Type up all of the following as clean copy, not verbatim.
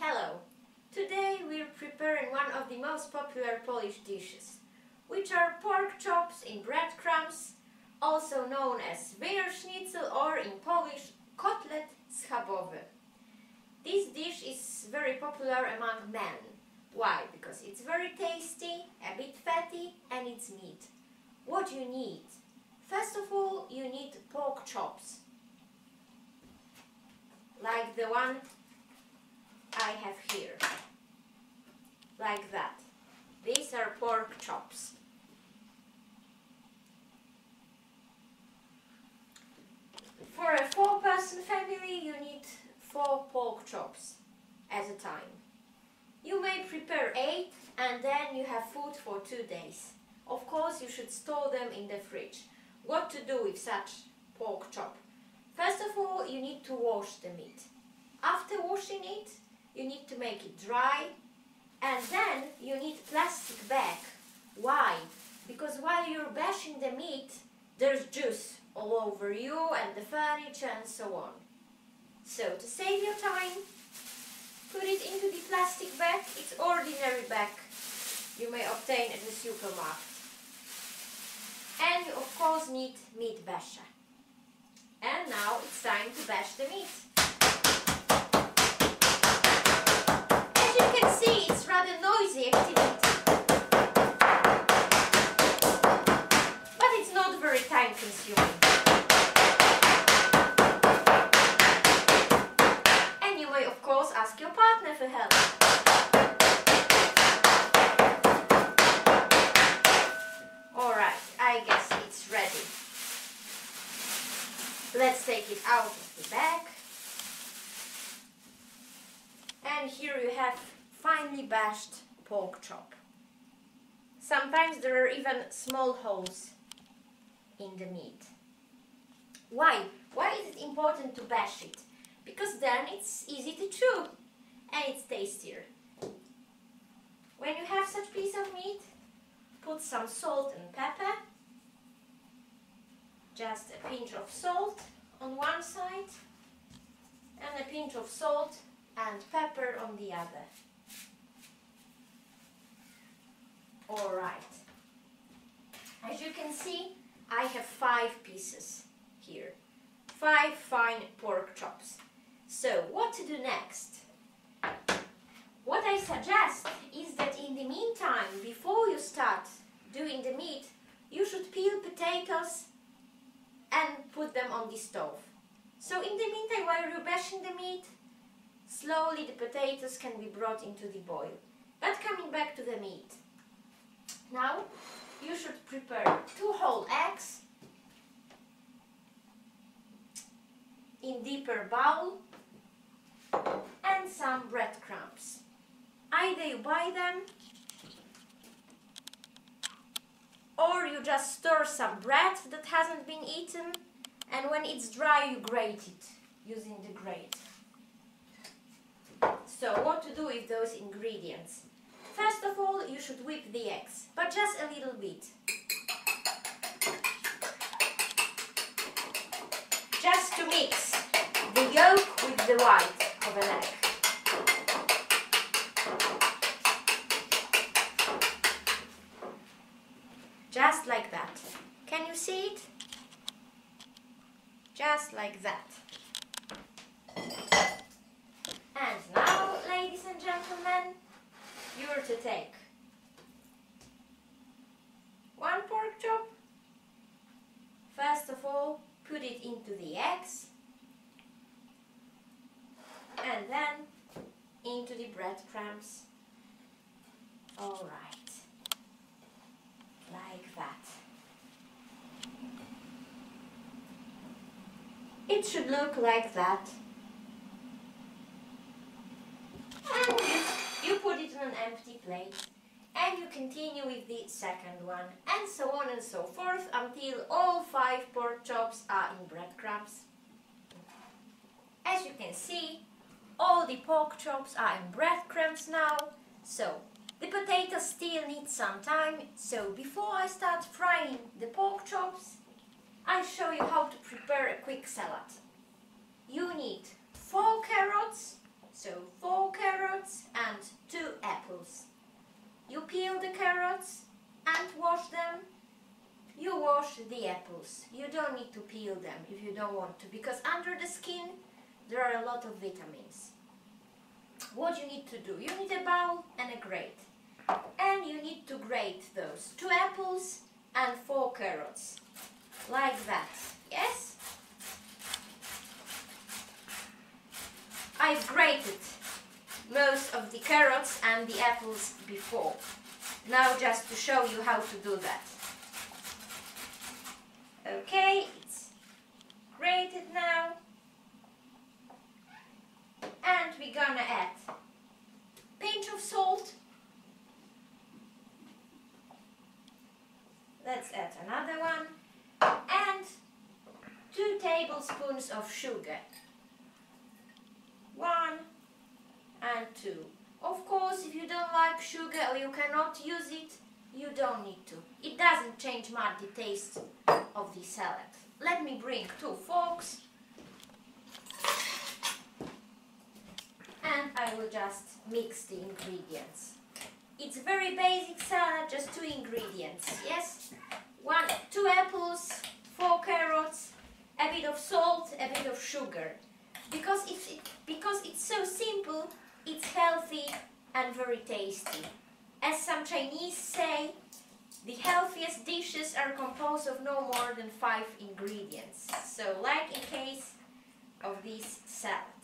Hello! Today we're preparing one of the most popular Polish dishes, which are pork chops in breadcrumbs, also known as Wiener Schnitzel or in Polish Kotlet Schabowy. This dish is very popular among men. Why? Because it's very tasty, a bit fatty, and it's meat. What do you need? First of all, you need pork chops, like the one I have here, like that. These are pork chops. For a 4-person family, you need 4 pork chops at a time. You may prepare 8 and then you have food for 2 days. Of course, you should store them in the fridge. What to do with such pork chop? First of all, you need to wash the meat. After washing it, you need to make it dry, and then you need plastic bag. Why? Because while you're bashing the meat, there's juice all over you and the furniture and so on. So to save your time, put it into the plastic bag. It's ordinary bag you may obtain at the supermarket. And you of course need meat basher. And now it's time to bash the meat. As you can see, it's rather noisy activity. But it's not very time consuming. And you may of course ask your partner for help. Alright, I guess it's ready. Let's take it out of the bag. And here you have finely bashed pork chop. Sometimes there are even small holes in the meat. Why? Why is it important to bash it? Because then it's easy to chew and it's tastier. When you have such piece of meat, put some salt and pepper. Just a pinch of salt on one side and a pinch of salt and pepper on the other. Alright. As you can see, I have 5 pieces here. 5 fine pork chops. So, what to do next? What I suggest is that in the meantime, before you start doing the meat, you should peel potatoes and put them on the stove. So in the meantime, while you're bashing the meat, slowly the potatoes can be brought into the boil. But coming back to the meat. Now you should prepare 2 whole eggs in deeper bowl and some breadcrumbs. Either you buy them or you just store some bread that hasn't been eaten, and when it's dry you grate it using the grate. So what to do with those ingredients? First of all, you should whip the eggs, but just a little bit. Just to mix the yolk with the white of an egg. Just like that. Can you see it? Just like that. And now, ladies and gentlemen, you're to take 1 pork chop. First of all, put it into the eggs. And then into the breadcrumbs. Alright. Like that. It should look like that. And you put it on an empty plate. And you continue with the second one. And so on and so forth until all 5 pork chops are in breadcrumbs. As you can see, all the pork chops are in breadcrumbs now. So, the potatoes still need some time, so before I start frying the pork chops, I'll show you how to prepare a quick salad. You need 4 carrots, so 4 carrots, wash the apples. You don't need to peel them if you don't want to, because under the skin there are a lot of vitamins. What you need to do, you need a bowl and a grate. And you need to grate those 2 apples and 4 carrots. Like that, yes? I've grated most of the carrots and the apples before. Now just to show you how to do that. Okay, it's grated now. And we're gonna add pinch of salt. Let's add another one. And 2 tablespoons of sugar. 1 and 2. Of course, if you don't like sugar or you cannot use it, you don't need to. It doesn't change much the taste of the salad. Let me bring 2 forks. And I will just mix the ingredients. It's a very basic salad, just 2 ingredients, yes? 2 apples, 4 carrots, a bit of salt, a bit of sugar. Because it's so simple, it's healthy and very tasty. As some Chinese say, the healthiest dishes are composed of no more than 5 ingredients. So, like in case of this salad.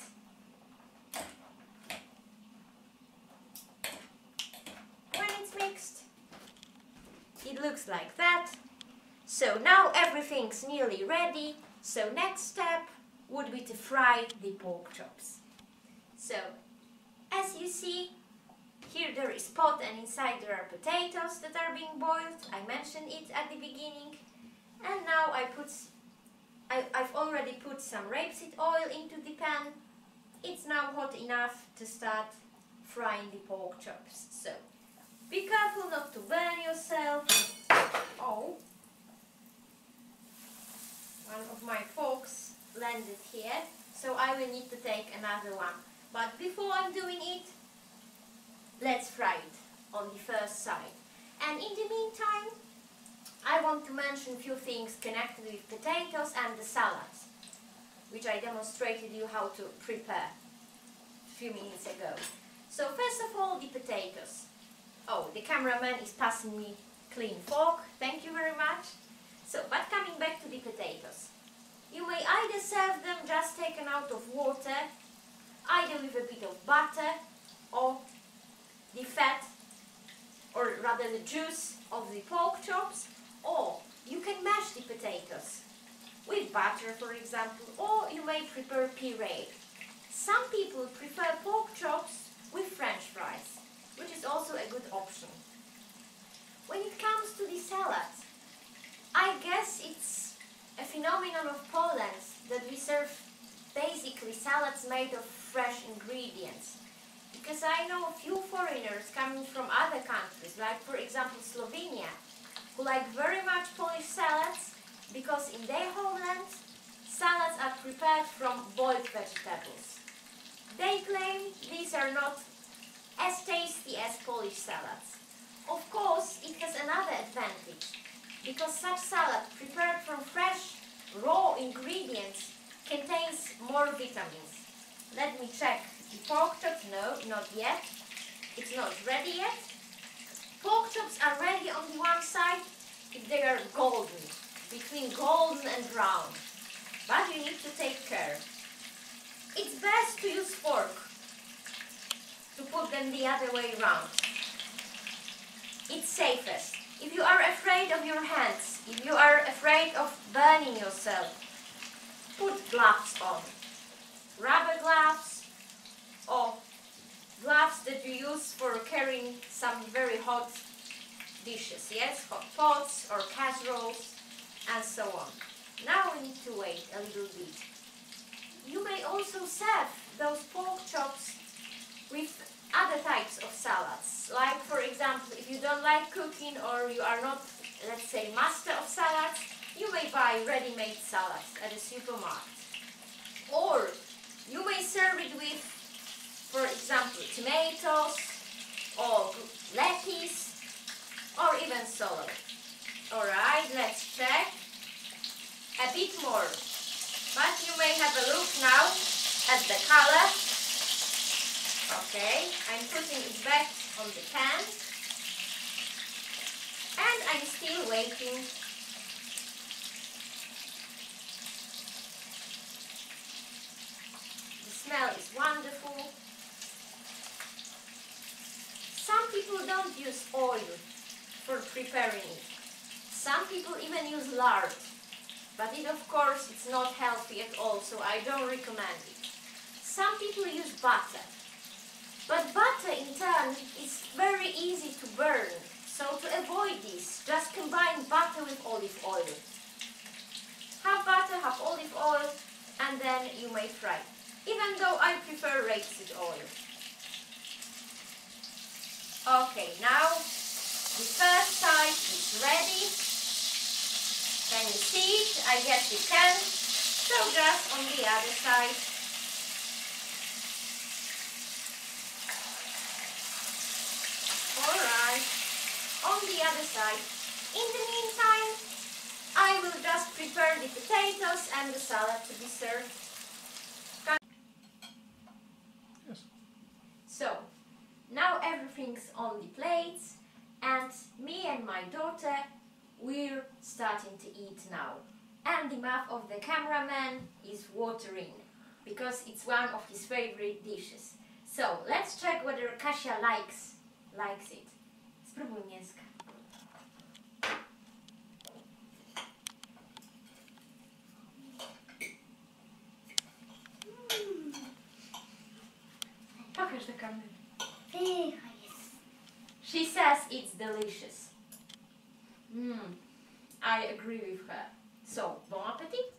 When it's mixed, it looks like that. So now everything's nearly ready. So next step would be to fry the pork chops. So, as you see, here there is pot and inside there are potatoes that are being boiled. I mentioned it at the beginning. And now I've already put some rapeseed oil into the pan. It's now hot enough to start frying the pork chops. So, be careful not to burn yourself. Oh, one of my forks landed here, so I will need to take another one. But before I'm doing it, let's fry it on the first side. And in the meantime, I want to mention a few things connected with potatoes and the salads, which I demonstrated you how to prepare a few minutes ago. So first of all, the potatoes. Oh, the cameraman is passing me clean fork, thank you very much. So, but coming back to the potatoes. You may either serve them just taken out of water, either with a bit of butter, or the fat, or rather the juice of the pork chops, or you can mash the potatoes with butter, for example, or you may prepare puree. Some people prefer pork chops with French fries, which is also a good option. When it comes to the salad, I guess it's a phenomenon of Poland that we serve basically salads made of fresh ingredients. Because I know a few foreigners coming from other countries, like for example Slovenia, who like very much Polish salads because in their homeland salads are prepared from boiled vegetables. They claim these are not as tasty as Polish salads. Of course, it has another advantage, because such salad prepared from fresh, raw ingredients contains more vitamins. Let me check the pork chops. No, not yet. It's not ready yet. Pork chops are ready on the one side if they are golden, between golden and brown. But you need to take care. It's best to use fork to put them the other way around. It's safest. If you are afraid of your hands, if you are afraid of burning yourself, put gloves on. Rubber gloves or gloves that you use for carrying some very hot dishes, yes? Hot pots or casseroles and so on. Now we need to wait a little bit. You may also serve those pork chops with other types of salads. Like for example, if you don't like cooking or you are not, let's say, master of salads, you may buy ready-made salads at a supermarket. Or you may serve it with, for example, tomatoes or lettuce or even celery. Alright, let's check. Okay, I'm putting it back on the pan and I'm still waiting. The smell is wonderful. Some people don't use oil for preparing it. Some people even use lard, but it of course it's not healthy at all, so I don't recommend it. Some people use butter, but butter in turn is very easy to burn, so to avoid this, just combine butter with olive oil. Half butter, half olive oil, and then you may fry. Even though I prefer rapeseed oil. Okay, now the first side is ready. Can you see it? I guess you can. So just on the other side. Alright, on the other side. In the meantime, I will just prepare the potatoes and the salad to be served. Yes. So, now everything's on the plates and me and my daughter, we're starting to eat now. And the mouth of the cameraman is watering because it's one of his favorite dishes. So, let's check whether Kasia likes it. Spróbuj mięska. Pokaż do kamery. She says it's delicious. I agree with her. So, bon appetit!